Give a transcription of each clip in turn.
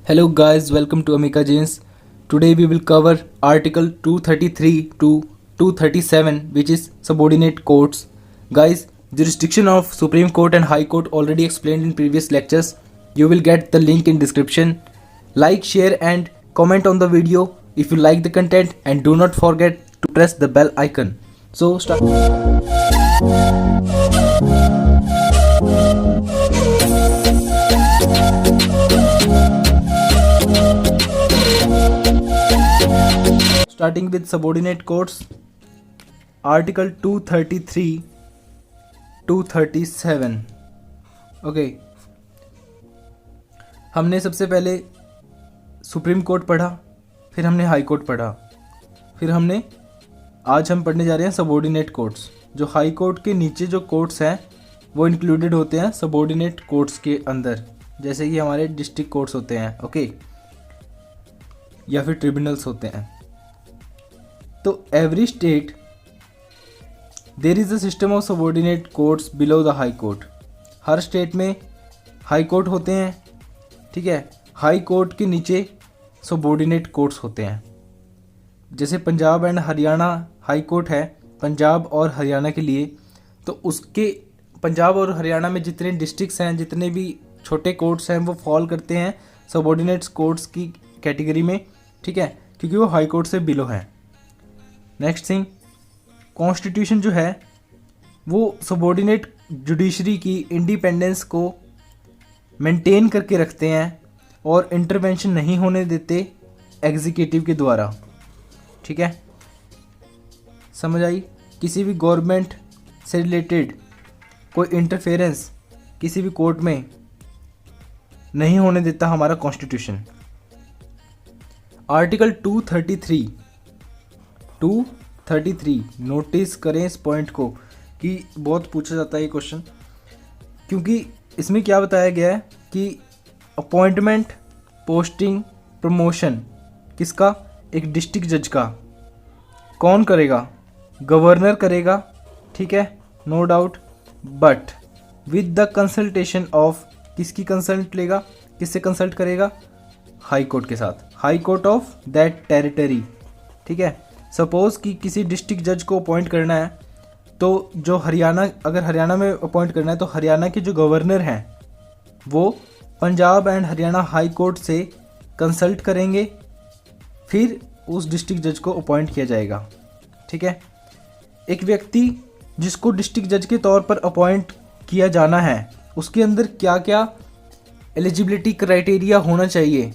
Hello guys, welcome to Amika Jains. Today we will cover Article 233 to 237, which is subordinate courts. Guys, jurisdiction of Supreme Court and High Court already explained in previous lectures. You will get the link in description. Like, share and comment on the video if you like the content, and do not forget to press the bell icon. So start. Starting with subordinate courts, Article 233, 237. Okay, हमने सबसे पहले supreme court पढ़ा, फिर हमने high court पढ़ा, फिर आज हम पढ़ने जा रहे हैं सबॉर्डिनेट कोर्ट्स. जो हाई कोर्ट के नीचे जो कोर्ट्स हैं वो इंक्लूडेड होते हैं सबॉर्डिनेट कोर्ट्स के अंदर, जैसे कि हमारे डिस्ट्रिक्ट कोर्ट्स होते हैं, ओके, या फिर ट्रिब्यूनल्स होते हैं. तो every state there is a system of subordinate courts below the high court. हर स्टेट में हाई कोर्ट होते हैं, ठीक है. हाई कोर्ट के नीचे सबॉर्डिनेट कोर्ट्स होते हैं. जैसे Punjab and Haryana high court है पंजाब और हरियाणा के लिए, तो उसके पंजाब और हरियाणा में जितने डिस्ट्रिक्ट्स हैं, जितने भी छोटे कोर्ट्स हैं, वो फॉल करते हैं सबॉर्डिनेट कोर्ट्स की कैटेगरी में, ठीक है, क्योंकि वो हाई कोर्ट से बिलो है. नेक्स्ट थिंग, कॉन्स्टिट्यूशन जो है वो सबॉर्डिनेट जुडिशरी की इंडिपेंडेंस को मेंटेन करके रखते हैं और इंटरवेंशन नहीं होने देते एग्जीक्यूटिव के द्वारा, ठीक है. समझ आई? किसी भी गवर्नमेंट से रिलेटेड कोई इंटरफेरेंस किसी भी कोर्ट में नहीं होने देता हमारा कॉन्स्टिट्यूशन. आर्टिकल 233 नोटिस करें इस पॉइंट को कि बहुत पूछा जाता है ये क्वेश्चन, क्योंकि इसमें क्या बताया गया है कि अपॉइंटमेंट, पोस्टिंग, प्रमोशन किसका? एक डिस्ट्रिक्ट जज का. कौन करेगा? गवर्नर करेगा, ठीक है, no doubt, but with the consultation of, किसकी कंसल्ट लेगा, किससे कंसल्ट करेगा? हाई कोर्ट के साथ, high court of that territory, ठीक है. सपोज़ कि किसी डिस्ट्रिक्ट जज को अपॉइंट करना है, तो जो अगर हरियाणा में अपॉइंट करना है, तो हरियाणा के जो गवर्नर हैं वो Punjab and Haryana high court से कंसल्ट करेंगे, फिर उस डिस्ट्रिक्ट जज को अपॉइंट किया जाएगा, ठीक है. एक व्यक्ति जिसको डिस्ट्रिक्ट जज के तौर पर अपॉइंट किया जाना है, उसके अंदर क्या क्या एलिजिबिलिटी क्राइटेरिया होना चाहिए,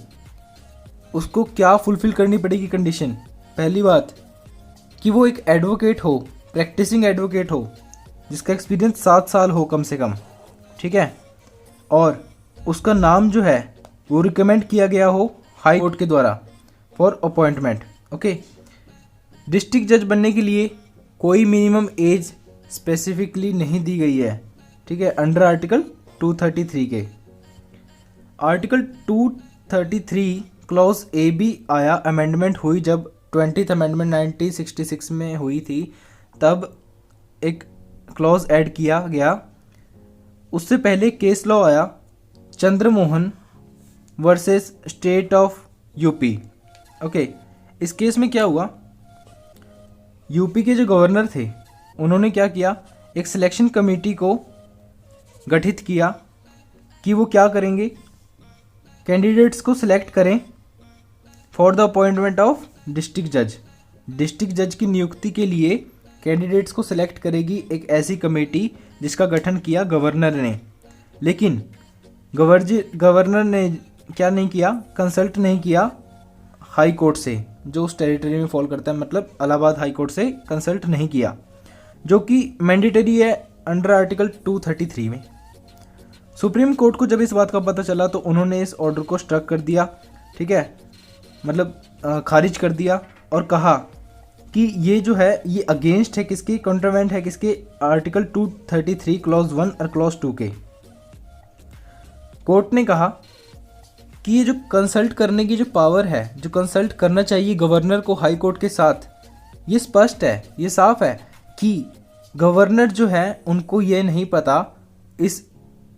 उसको क्या फुलफ़िल करनी पड़ेगी कंडीशन? पहली बात कि वो एक एडवोकेट हो, प्रैक्टिसिंग एडवोकेट हो, जिसका एक्सपीरियंस 7 साल हो कम से कम, ठीक है, और उसका नाम जो है वो रिकमेंड किया गया हो हाई कोर्ट के द्वारा फॉर अपॉइंटमेंट, ओके. डिस्ट्रिक्ट जज बनने के लिए कोई मिनिमम एज स्पेसिफिकली नहीं दी गई है, ठीक है, अंडर आर्टिकल 233 के. आर्टिकल 233 क्लॉज ए भी आया, अमेंडमेंट हुई जब 20th अमेंडमेंट 1966 में हुई थी, तब एक क्लॉज ऐड किया गया. उससे पहले केस लॉ आया Chandramohan versus state of UP, okay. इस केस में क्या हुआ, यूपी के जो गवर्नर थे उन्होंने क्या किया, एक सिलेक्शन कमेटी को गठित किया कि वो क्या करेंगे, कैंडिडेट्स को सिलेक्ट करें for the appointment of district जज. डिस्ट्रिक्ट जज की नियुक्ति के लिए कैंडिडेट्स को सिलेक्ट करेगी एक ऐसी कमेटी जिसका गठन किया गवर्नर ने. लेकिन गवर्नर ने क्या नहीं किया, कंसल्ट नहीं किया हाई कोर्ट से, जो उस टेरिटरी में फॉल करता है, मतलब इलाहाबाद हाई कोर्ट से कंसल्ट नहीं किया, जो कि मैंडेटरी है अंडर आर्टिकल 233 में. सुप्रीम कोर्ट को जब इस बात का पता चला तो उन्होंने इस ऑर्डर को स्ट्रक कर दिया, ठीक है, मतलब खारिज कर दिया, और कहा कि ये जो है ये अगेंस्ट है किसके, कॉन्ट्रावेंट है किसके, आर्टिकल 233 क्लॉज 1 और क्लॉज 2 के. कोर्ट ने कहा कि ये जो कंसल्ट करने की जो पावर है, जो कंसल्ट करना चाहिए गवर्नर को हाई कोर्ट के साथ, ये स्पष्ट है, ये साफ है कि गवर्नर जो है उनको ये नहीं पता इस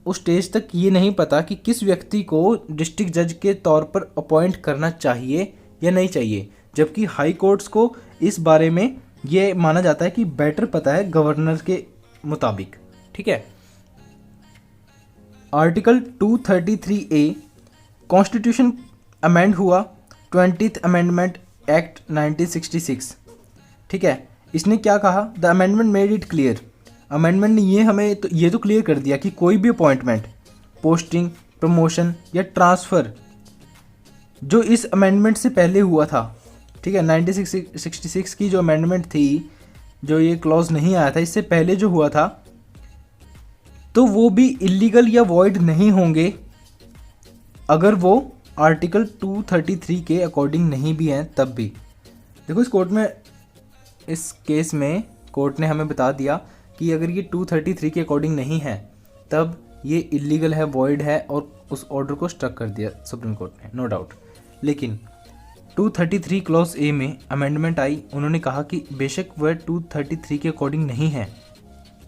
उस स्टेज तक ये नहीं पता कि किस व्यक्ति को डिस्ट्रिक्ट जज के तौर पर अपॉइंट करना चाहिए या नहीं चाहिए, जबकि हाई कोर्ट्स को इस बारे में ये माना जाता है कि बेटर पता है गवर्नर के मुताबिक। ठीक है। आर्टिकल 233A कॉन्स्टिट्यूशन अमेंड हुआ 20th अमेंडमेंट एक्ट 1966। ठीक है। इसने क्या कहा? The amendment made it clear. Amendment ने ये हमें ये तो क्लियर कर दिया कि कोई भी अपॉइंटमेंट, पोस्टिंग, प्रमोशन या ट्रांसफ़र जो इस अमेंडमेंट से पहले हुआ था, ठीक है, 1966 की जो अमेंडमेंट थी, जो ये क्लॉज नहीं आया था, इससे पहले जो हुआ था, तो वो भी इलीगल या वॉइड नहीं होंगे अगर वो आर्टिकल 233 के अकॉर्डिंग नहीं भी हैं तब भी। देखो इस केस में कोर्ट ने हमें बता दिया कि अगर ये 233 के अकॉर्डिंग नहीं है तब ये इलीगल है, वॉइड है, और उस ऑर्डर को स्ट्रक कर दिया सुप्रीम कोर्ट ने, नो डाउट। लेकिन 233 क्लॉज ए में अमेंडमेंट आई, उन्होंने कहा कि बेशक वह 233 के अकॉर्डिंग नहीं है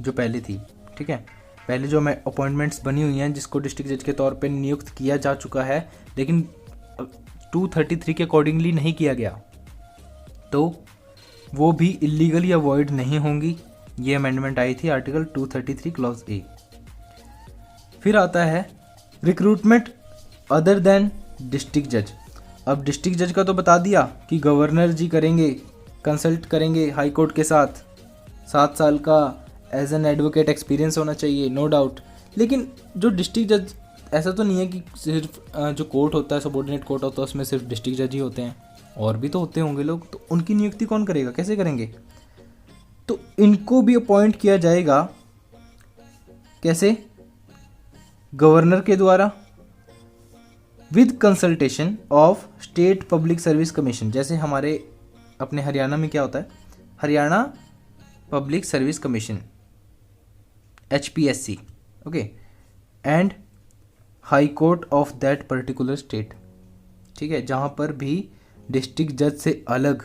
जो पहले थी। ठीक है। पहले जो हमें अपॉइंटमेंट्स बनी हुई हैं जिसको डिस्ट्रिक्ट जज के तौर पे नियुक्त किया जा चुका है, लेकिन 233 के अकॉर्डिंगली नहीं किया गया, तो वो भी इलीगल या वॉइड नहीं होंगी। ये अमेंडमेंट आई थी आर्टिकल 233 क्लॉज ए। फिर आता है रिक्रूटमेंट अदर देन डिस्ट्रिक्ट जज। अब डिस्ट्रिक्ट जज का तो बता दिया कि गवर्नर जी करेंगे, कंसल्ट करेंगे हाई कोर्ट के साथ, 7 साल का एज एन एडवोकेट एक्सपीरियंस होना चाहिए, नो डाउट। लेकिन जो डिस्ट्रिक्ट जज, ऐसा तो नहीं है कि सिर्फ जो कोर्ट होता है, सबऑर्डिनेट कोर्ट होता है, उसमें सिर्फ डिस्ट्रिक्ट जज ही होते हैं, और भी तो होते होंगे लोग, तो उनकी नियुक्ति कौन करेगा, कैसे करेंगे? तो इनको भी अपॉइंट किया जाएगा, कैसे? गवर्नर के द्वारा, with consultation of state public service commission. जैसे हमारे अपने हरियाणा में क्या होता है, Haryana public service commission, HPSC, okay, and high court of that particular state. ठीक है। जहाँ पर भी डिस्ट्रिक्ट जज से अलग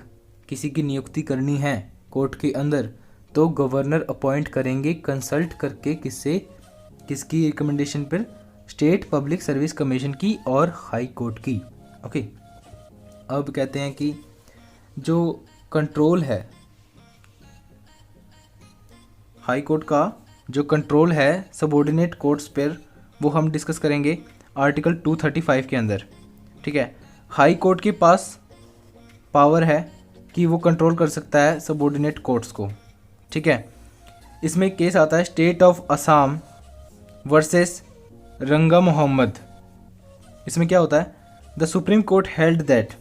किसी की नियुक्ति करनी है कोर्ट के अंदर, तो गवर्नर अपॉइंट करेंगे कंसल्ट करके, किसकी रिकमेंडेशन पर? स्टेट पब्लिक सर्विस कमीशन की और हाई कोर्ट की। ओके। अब कहते हैं कि जो कंट्रोल है हाई कोर्ट का, जो कंट्रोल है सबऑर्डिनेट कोर्ट्स पर, वो हम डिस्कस करेंगे आर्टिकल 235 के अंदर। ठीक है। हाई कोर्ट के पास पावर है कि वो कंट्रोल कर सकता है सबऑर्डिनेट कोर्ट्स को। ठीक है। इसमें केस आता है स्टेट ऑफ असम वर्सेस रंगा मोहम्मद। इसमें क्या होता है? The supreme court held that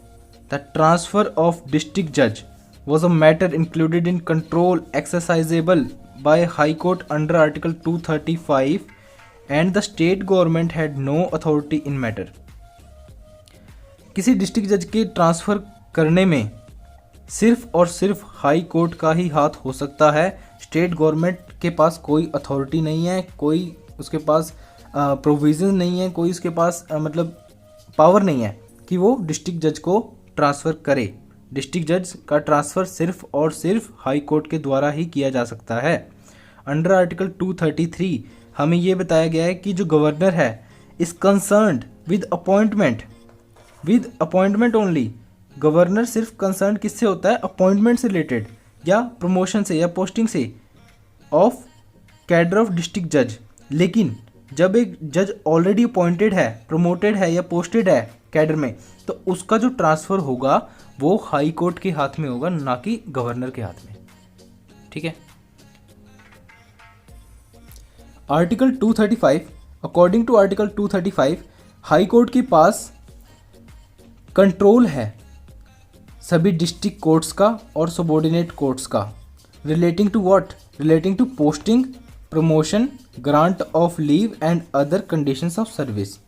the transfer of district जज was a matter included in control exercisable by High Court under Article 235 and the state government had no authority in matter। किसी district जज के transfer करने में सिर्फ और सिर्फ high court का ही हाथ हो सकता है। स्टेट गवर्नमेंट के पास कोई अथॉरिटी नहीं है, कोई उसके पास प्रोविज़न नहीं है, कोई उसके पास मतलब पावर नहीं है कि वो डिस्ट्रिक्ट जज को ट्रांसफ़र करे। डिस्ट्रिक्ट जज का ट्रांसफ़र सिर्फ और सिर्फ हाई कोर्ट के द्वारा ही किया जा सकता है। अंडर आर्टिकल 233 हमें ये बताया गया है कि जो गवर्नर है is concerned with appointment only. Governor सिर्फ कंसर्न किससे होता है? अपॉइंटमेंट से रिलेटेड या प्रमोशन से या पोस्टिंग से ऑफ कैडर ऑफ डिस्ट्रिक्ट जज। लेकिन जब एक जज ऑलरेडी अपॉइंटेड है, प्रमोटेड है या पोस्टेड है कैडर में, तो उसका जो ट्रांसफ़र होगा वो हाई कोर्ट के हाथ में होगा, ना कि गवर्नर के हाथ में। ठीक है। Article 235, according to article 235 high court के पास कंट्रोल है सभी डिस्ट्रिक्ट कोर्ट्स का और सबऑर्डिनेट कोर्ट्स का, relating to what? Relating to posting, promotion, grant of leave and other conditions of service.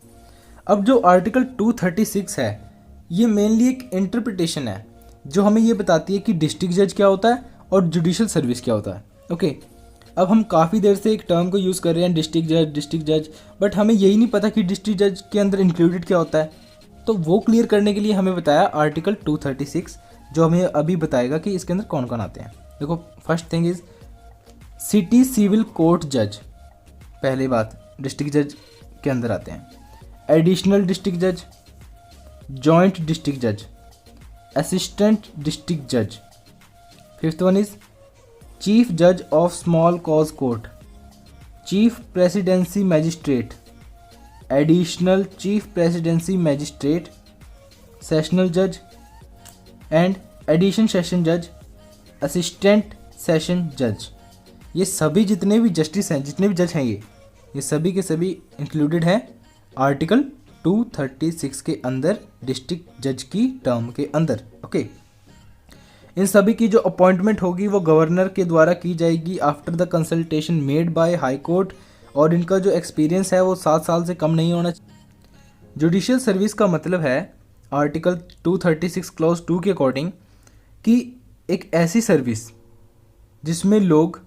अब जो आर्टिकल 236 है ये मेनली एक इंटरप्रिटेशन है जो हमें ये बताती है कि डिस्ट्रिक्ट जज क्या होता है और जुडिशल सर्विस क्या होता है। ओके। अब हम काफ़ी देर से एक टर्म को यूज़ कर रहे हैं डिस्ट्रिक्ट जज, बट हमें यही नहीं पता कि डिस्ट्रिक्ट जज के अंदर इंक्लूडेड क्या होता है। तो वो क्लियर करने के लिए हमें बताया आर्टिकल 236, जो हमें अभी बताएगा कि इसके अंदर कौन कौन आते हैं। देखो, first thing is city civil court जज। पहली बात, डिस्ट्रिक्ट जज के अंदर आते हैं। एडिशनल डिस्ट्रिक्ट जज, जॉइंट डिस्ट्रिक्ट जज, असिस्टेंट डिस्ट्रिक्ट जज। फिफ्थ वन इज चीफ जज of small cause court, chief presidency magistrate, additional chief presidency magistrate, sessional जज एंड एडिशन सेशन जज, असिस्टेंट सेशन जज। ये सभी जितने भी जस्टिस हैं, जितने भी जज हैं, ये सभी के सभी इंक्लूडेड हैं आर्टिकल 236 के अंदर, डिस्ट्रिक्ट जज की टर्म के अंदर। ओके, इन सभी की जो अपॉइंटमेंट होगी वो गवर्नर के द्वारा की जाएगी after the consultation made by high court, और इनका जो एक्सपीरियंस है वो 7 साल से कम नहीं होना चाहिए। जुडिशियल सर्विस का मतलब है आर्टिकल 236 क्लॉज 2 के अकॉर्डिंग कि एक ऐसी सर्विस जिसमें लोग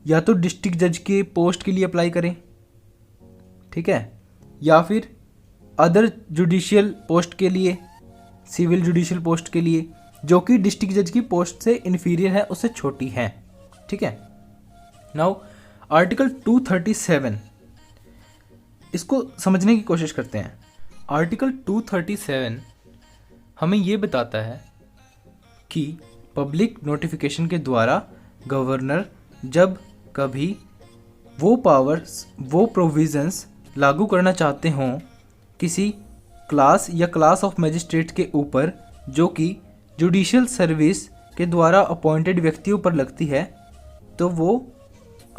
या तो डिस्ट्रिक्ट जज के पोस्ट के लिए अप्लाई करें, ठीक है, या फिर अदर जुडिशियल पोस्ट के लिए, सिविल जुडिशियल पोस्ट के लिए, जो कि डिस्ट्रिक्ट जज की पोस्ट से इन्फीरियर है, उससे छोटी है, ठीक है। नाउ आर्टिकल 237, इसको समझने की कोशिश करते हैं। आर्टिकल 237 हमें ये बताता है कि पब्लिक नोटिफिकेशन के द्वारा गवर्नर जब कभी वो पावर्स, वो प्रोविजंस लागू करना चाहते हों किसी क्लास या क्लास ऑफ मैजिस्ट्रेट के ऊपर जो कि जुडिशियल सर्विस के द्वारा अपॉइंटेड व्यक्तियों पर लगती है, तो वो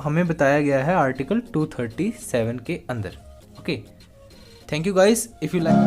हमें बताया गया है आर्टिकल 237 के अंदर। Okay, thank you guys, if you like